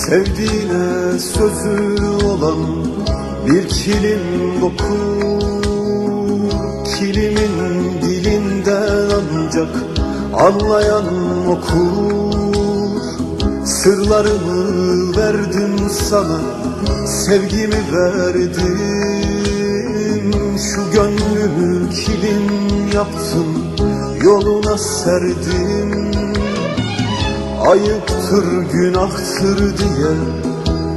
Sevdiğine sözü olan bir kilim dokur. Kilimin dilinden ancak anlayan okur. Sırlarımı verdim sana, sevgimi verdim. Şu gönlümü kilim yaptım, yoluna serdim. Ayıptır, günahtır diye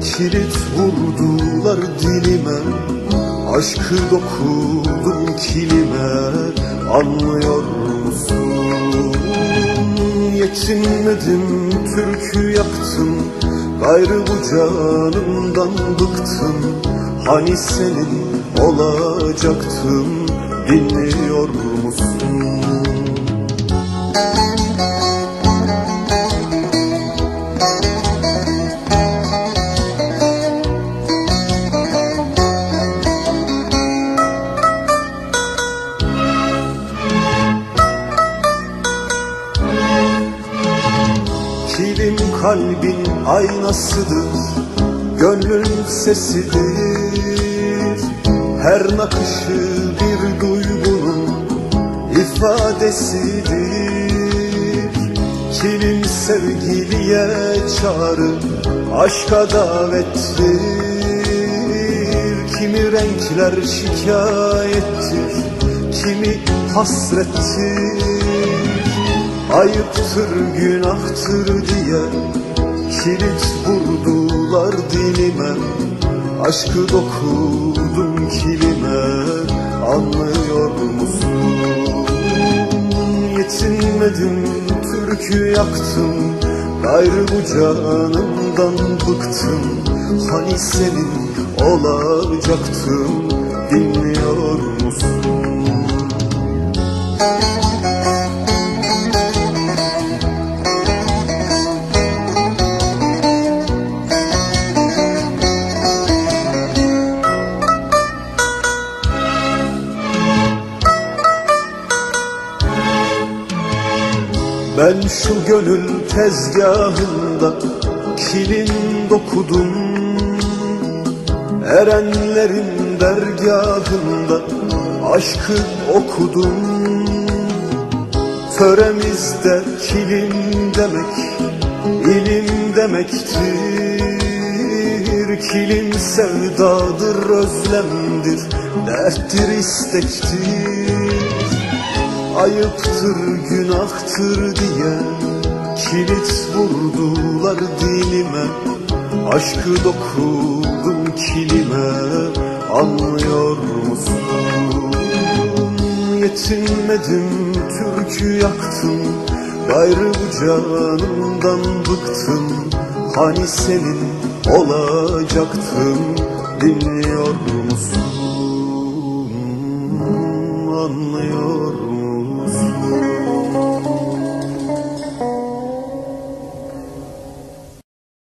kilit vurdular dilime. Aşkı dokudum kilime, anlıyor musun? Yetinmedim, türkü yaktım, gayrı bu canımdan bıktım. Hani senin olacaktım, dinliyor musun? Kilim kalbin aynasıdır, gönlün sesidir. Her nakışı bir duygunun ifadesidir. Kilim sevgiliye çağrı, aşka davettir. Kimi renkler şikayettir, kimi hasrettir. Ayıptır, günahtır diye kilit vurdular dilime. Aşkı dokudum kilime, anlıyor musun? Yetinmedim, türkü yaktım, gayrı bu canımdan bıktım. Hani senin olacaktım, dinliyor musun? Ben şu gönül tezgahında kilim dokudum. Erenlerin dergahında aşkı okudum. Töremizde kilim demek ilim demektir. Kilim sevdadır, özlemdir, derttir, istektir. Ayıptır, günahtır diye kilit vurdular dilime. Aşkı dokudum kilime, anlıyor musun? Yetinmedim, türkü yaktım, gayrı bu canımdan bıktım. Hani senin olacaktım, dinliyor musun? Anlıyor